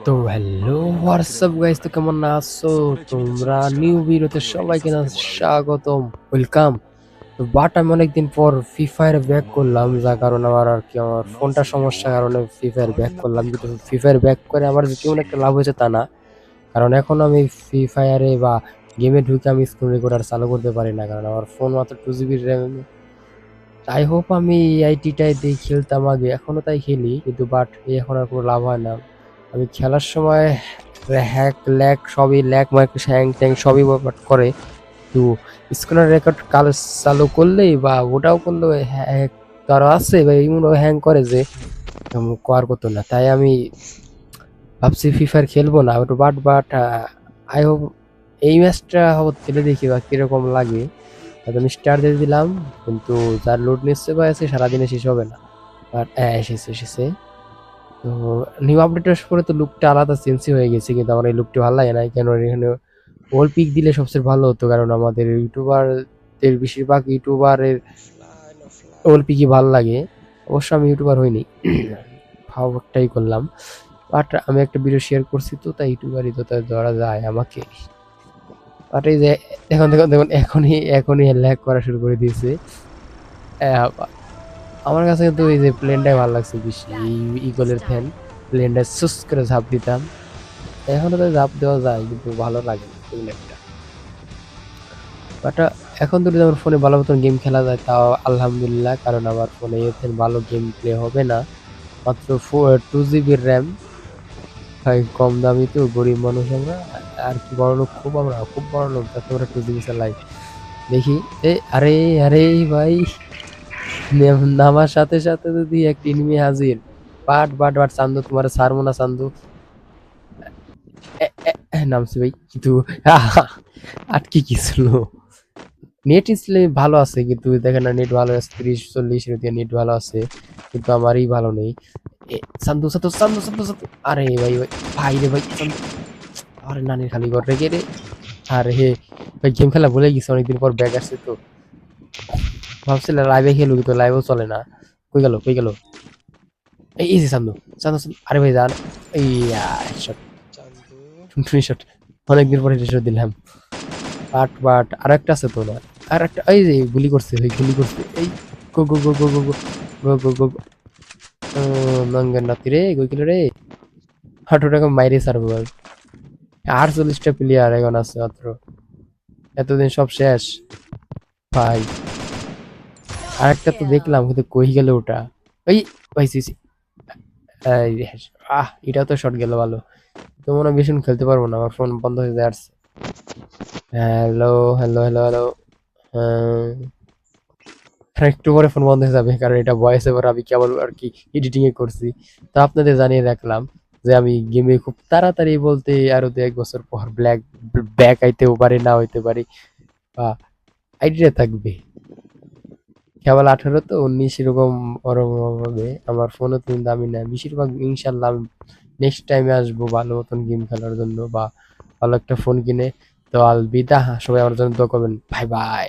তো hello WhatsApp guys, তো কেমন আছো তোমরা? নিউ ভিডিওতে সবাইকে স্বাগতম, ওয়েলকাম। তো বাট আমি অনেকদিন পর ফ্রি ফায়ার ব্যাক করলাম, যার কারণে আমার আর কি আমার ফোনটা সমস্যার কারণে ফ্রি ফায়ার ব্যাক করলাম। কিন্তু ফ্রি ফায়ার ব্যাক করে আমার যে তেমন একটা লাভ হয়েছে তা না, কারণ এখন আমি ফ্রি ফায়ারে বা গেমে ঢুকে আমি স্ক্রিন রেকর্ডার চালু করতে পারি না, কারণ আমার ফোন মাত্র 2 GB র্যাম। আই হোপ আমি আইটিটাই দিয়ে খেলতাম আগে, এখনো তাই খেলি, কিন্তু বাট এখন আর কোনো লাভ হয় না। আমি খেলার সময় হ্যাক ল্যাক সবই ল্যাক মার্ক হ্যাং ট্যাং সবই ব্যাপার করে। তো স্ক্রিনের রেকর্ড কাল চালু করলেই বা ওটাও করলেও হ্যাক তারও আছে বা এমনও হ্যাং করে যে করার করতো না। তাই আমি ভাবছি ফ্রি ফায়ার খেলবো না ওটা, বাট আই হোপ এই ম্যাচটা খেলে দেখি বা কিরকম লাগে। আমি স্টার দিয়ে দিলাম, কিন্তু যার লোড নিচ্ছে বা আছে সারাদিনে শেষ হবে না। বাট এসেছে। তো নিউ আপডেট আসার পরে তো লুকটা আলাদা চেঞ্জই হয়ে গেছে, কিন্তু আমার এই লুকটি ভালো লাগে না। কেন এখানে ওয়াল পিক দিলে সবচেয়ে ভালো হতো, কারণ আমাদের ইউটিউবারদের বেশিরভাগ ইউটিউবারের ওয়াল পিকই ভালো লাগে। অবশ্য আমি ইউটিউবার হইনি, ভাবটাই করলাম। বাট আমি একটা ভিডিও শেয়ার করছি, তো তাই ইউটিউবারই তো তাই ধরা যায় আমাকে। বাট এই যে দেখুন এখনই ল্যাগ করা শুরু করে দিয়েছে। আমার কাছে কিন্তু এই যে প্লেনটাই ভালো লাগছে বেশি, ইগলের ফ্যান প্লেনটা সুস করে ঝাঁপ দিতাম। এখনো তো ঝাঁপ দেওয়া যায়, কিন্তু ভালো লাগে না তেমন একটা। বাট এখন তো আমার ফোনে ভালো মতন গেম খেলা যায়, তাও আলহামদুলিল্লাহ, কারণ আমার ফোনে এতে ভালো গেম প্লে হবে না। মাত্র 2 GB র্যাম। ভাই কম দামি তো, গরিব মানুষ আমরা, আর কি বড় লোক, আমরা খুব বড় লোক, তাতে আমরা 2 GB চালাই। দেখি আরে আরে ভাই, নামার সাথে সাথে যদি একটা এনিমি হাজির। বাট চান্দু, তোমার ছাড়বো না চান্দু। নামছি ভাই, কিন্তু আটকে গেছিল। নেট ইসলে ভালো আছে, কিন্তু দেখেন না, নেট ভালো আছে 30-40 নেট ভালো আছে, কিন্তু আমারই ভালো নেই। চান্দু। আরে ভাই রে ভাই চান্দু। আরে নানির খালি ঘর রেখে রে। আরে হে ভাই, গেম খেলা ভুলে গেছি, অনেকদিন পর ব্যাগ আসছে তো। ভাবছিলাম লাইভে খেলু, কিন্তু লাইভও চলে না। কই গেল এই যে চান্দু। আরে ভাই জান, এই শট, টুনটুনি শট, অনেকদিন পরে শট দিলাম। বাট আর একটা আছে তো না, আর একটা এই যে গুলি করছে এই গো গো গো গো গো গো গো গো গো গো। নঙ্গের নাতি রে, কই গেল রে? হাঁটু টাকা মাইরে সারবো ভাই। 48টা প্লেয়ার এখন আছে মাত্র, এতদিন সব শেষ ভাই। আর একটা তো দেখলাম, কিন্তু কই গেল ওটা? ওই পাইছি। এটা তো শট গেল ভালো। তো মনে হয় বেশি খেলতে পারবো না, আমার ফোন বন্ধ হয়ে যায়। হ্যালো। আর একটু পরে ফোন বন্ধ হয়ে যাবে, কারণ এটা ভয়েস ওভার আমি কেবল আর কি এডিটিং এ করছি। তো আপনাদের জানিয়ে রাখলাম যে আমি গেমে খুব তাড়াতাড়ি, বলতে আরো 1 বছর পর ব্যাক আইতেও পারি, না হইতে পারি, বা আইডিয়া থাকবে। কেবল 18 তো 19 এরকম ওরকম হবে আমার ফোনও, কিন্তু আমি না, বেশিরভাগ ইনশাল্লাহ নেক্সট টাইমে আসবো ভালো মতন গেম খেলার জন্য, বা ভালো একটা ফোন কিনে। তো আলবিদা, সবাই আমার জন্য দোয়া করবেন। Bye bye.